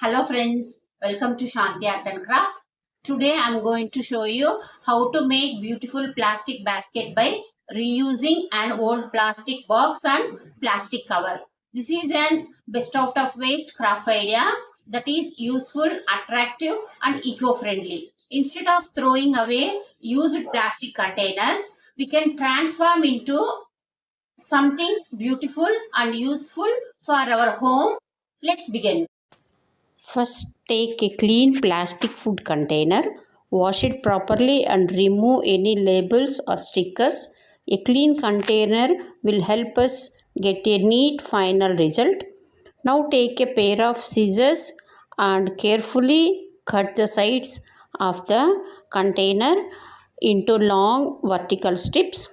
Hello friends, welcome to Shanti Art and Craft. Today I am going to show you how to make beautiful plastic basket by reusing an old plastic box and plastic cover. This is an best out of waste craft idea that is useful, attractive and eco-friendly. Instead of throwing away used plastic containers, we can transform into something beautiful and useful for our home. Let's begin. First, take a clean plastic food container, wash it properly and remove any labels or stickers. A clean container will help us get a neat final result. Now take a pair of scissors and carefully cut the sides of the container into long vertical strips.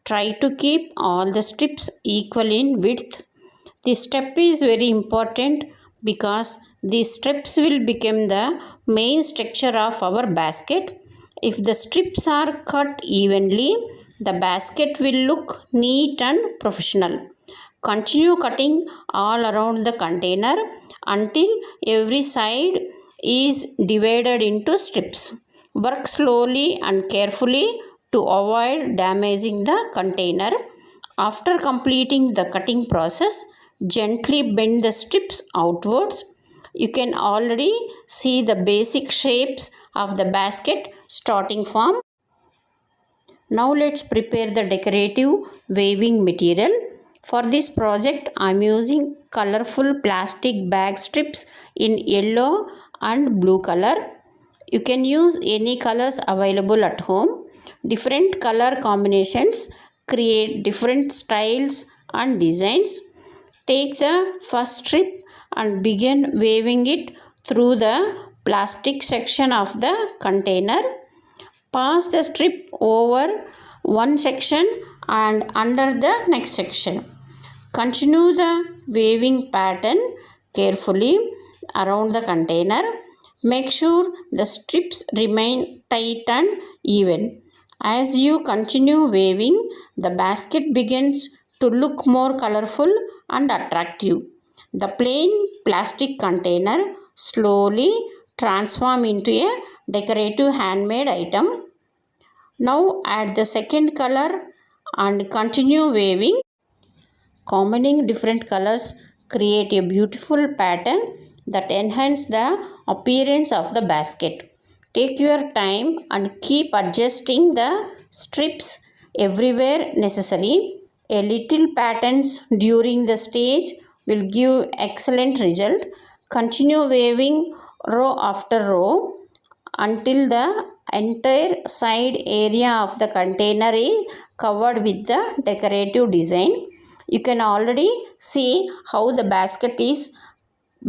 Try to keep all the strips equal in width. This step is very important because these strips will become the main structure of our basket. If the strips are cut evenly, the basket will look neat and professional. Continue cutting all around the container until every side is divided into strips. Work slowly and carefully to avoid damaging the container. After completing the cutting process, gently bend the strips outwards. You can already see the basic shapes of the basket starting from. Now let's prepare the decorative waving material. For this project, I am using colorful plastic bag strips in yellow and blue color. You can use any colors available at home. Different color combinations create different styles and designs. Take the first strip and begin waving it through the plastic section of the container. Pass the strip over one section and under the next section. Continue the waving pattern carefully around the container. Make sure the strips remain tight and even. As you continue waving, the basket begins to look more colorful and attractive. The plain plastic container slowly transforms into a decorative handmade item. Now add the second color and continue waving. Combining different colors create a beautiful pattern that enhances the appearance of the basket. Take your time and keep adjusting the strips everywhere necessary. A little patterns during the stage will give excellent result. Continue waving row after row until the entire side area of the container is covered with the decorative design. You can already see how the basket is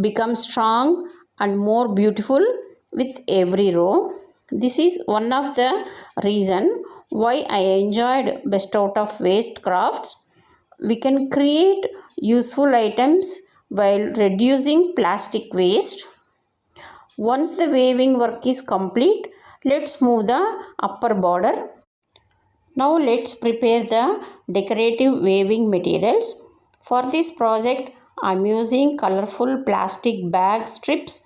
become strong and more beautiful with every row. This is one of the reason why I enjoyed best out of waste crafts. We can create useful items while reducing plastic waste. Once the waving work is complete, let's move the upper border. Now let's prepare the decorative waving materials. For this project, I am using colorful plastic bag strips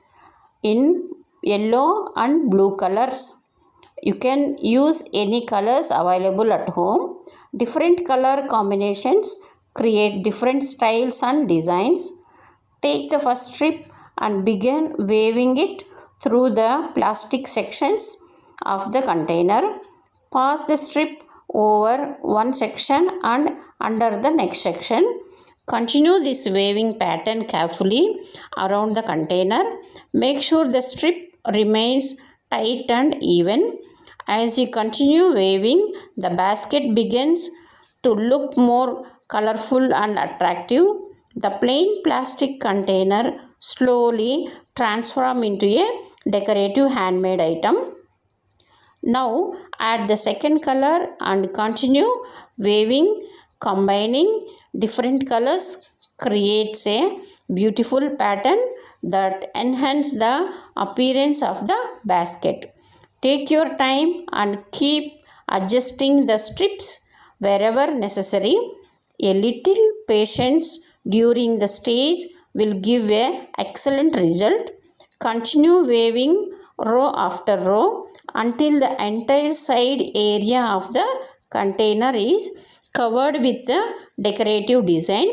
in yellow and blue colors. You can use any colors available at home. Different color combinations create different styles and designs. Take the first strip and begin waving it through the plastic sections of the container. Pass the strip over one section and under the next section. Continue this waving pattern carefully around the container. Make sure the strip remains tight and even. As you continue waving, the basket begins to look more colorful and attractive. The plain plastic container slowly transforms into a decorative handmade item. Now add the second color and continue waving. Combining different colors creates a beautiful pattern that enhances the appearance of the basket. Take your time and keep adjusting the strips wherever necessary. A little patience during the stage will give an excellent result. Continue waving row after row until the entire side area of the container is covered with the decorative design.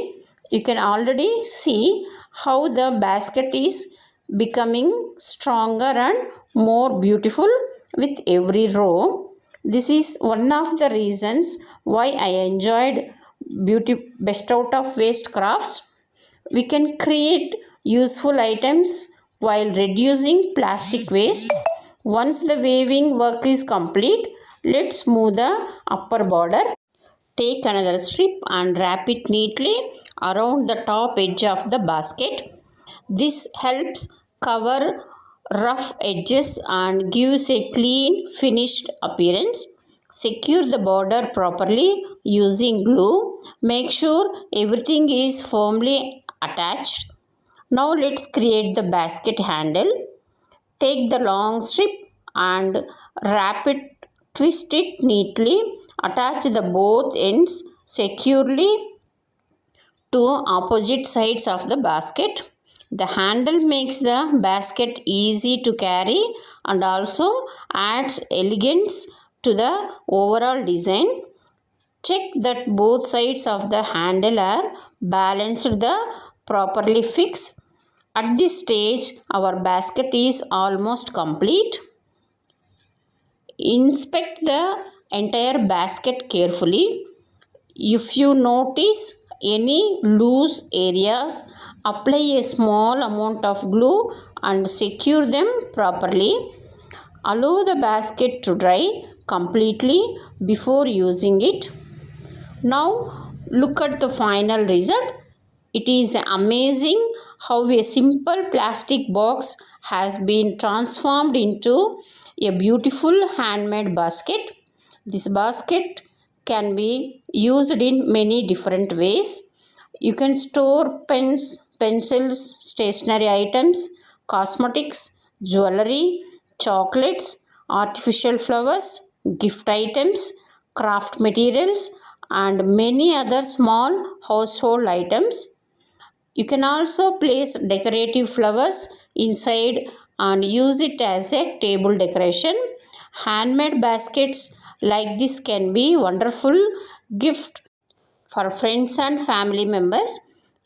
You can already see how the basket is becoming stronger and more beautiful with every row. This is one of the reasons why I enjoyed best out of waste crafts. We can create useful items while reducing plastic waste. Once the weaving work is complete, let's smooth the upper border. Take another strip and wrap it neatly around the top edge of the basket. This helps cover rough edges and gives a clean, finished appearance. Secure the border properly using glue. Make sure everything is firmly attached. Now let's create the basket handle. Take the long strip and wrap it, twist it neatly. Attach the both ends securely to opposite sides of the basket. The handle makes the basket easy to carry and also adds elegance to the overall design. Check that both sides of the handle are balanced the properly fixed. At this stage, our basket is almost complete. Inspect the entire basket carefully. If you notice any loose areas, apply a small amount of glue and secure them properly. Allow the basket to dry completely before using it. Now look at the final result. It is amazing how a simple plastic box has been transformed into a beautiful handmade basket. This basket can be used in many different ways. You can store pens, pencils, stationery items, cosmetics, jewelry, chocolates, artificial flowers, gift items, craft materials, and many other small household items. You can also place decorative flowers inside and use it as a table decoration. Handmade baskets like this can be wonderful gift for friends and family members.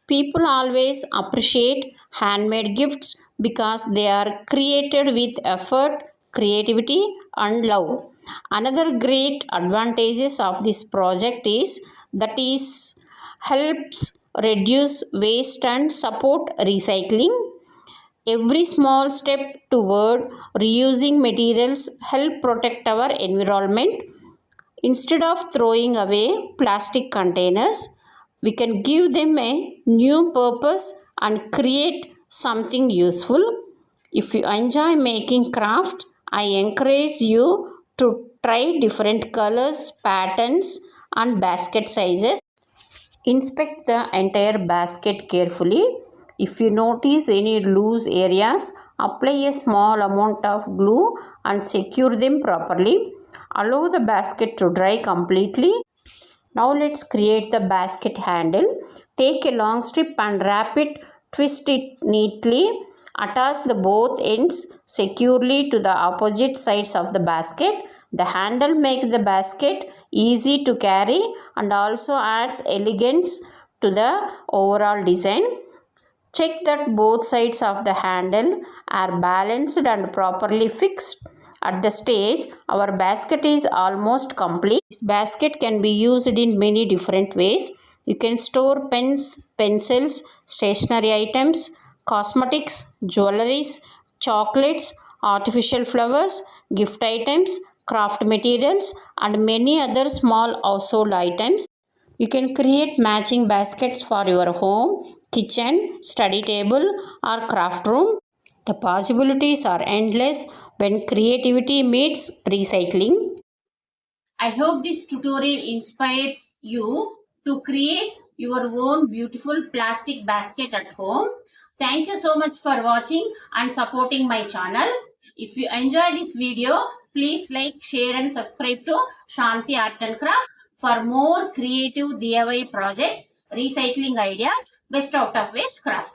People always appreciate handmade gifts because they are created with effort, creativity and love. Another great advantages of this project is that is helps reduce waste and support recycling. Every small step toward reusing materials help protect our environment. Instead of throwing away plastic containers, we can give them a new purpose and create something useful. If you enjoy making craft, I encourage you to try different colors, patterns, and basket sizes. Inspect the entire basket carefully. If you notice any loose areas, apply a small amount of glue and secure them properly. Allow the basket to dry completely. Now let's create the basket handle. Take a long strip and wrap it, twist it neatly. Attach the both ends securely to the opposite sides of the basket. The handle makes the basket easy to carry and also adds elegance to the overall design. Check that both sides of the handle are balanced and properly fixed. At the stage, our basket is almost complete. This basket can be used in many different ways. You can store pens, pencils, stationery items, cosmetics, jewelries, chocolates, artificial flowers, gift items, craft materials, and many other small household items. You can create matching baskets for your home, kitchen, study table, or craft room. The possibilities are endless when creativity meets recycling. I hope this tutorial inspires you to create your own beautiful plastic basket at home. Thank you so much for watching and supporting my channel. If you enjoy this video, please like, share and subscribe to Shanti Art and Craft for more creative DIY project, recycling ideas, best out of waste craft.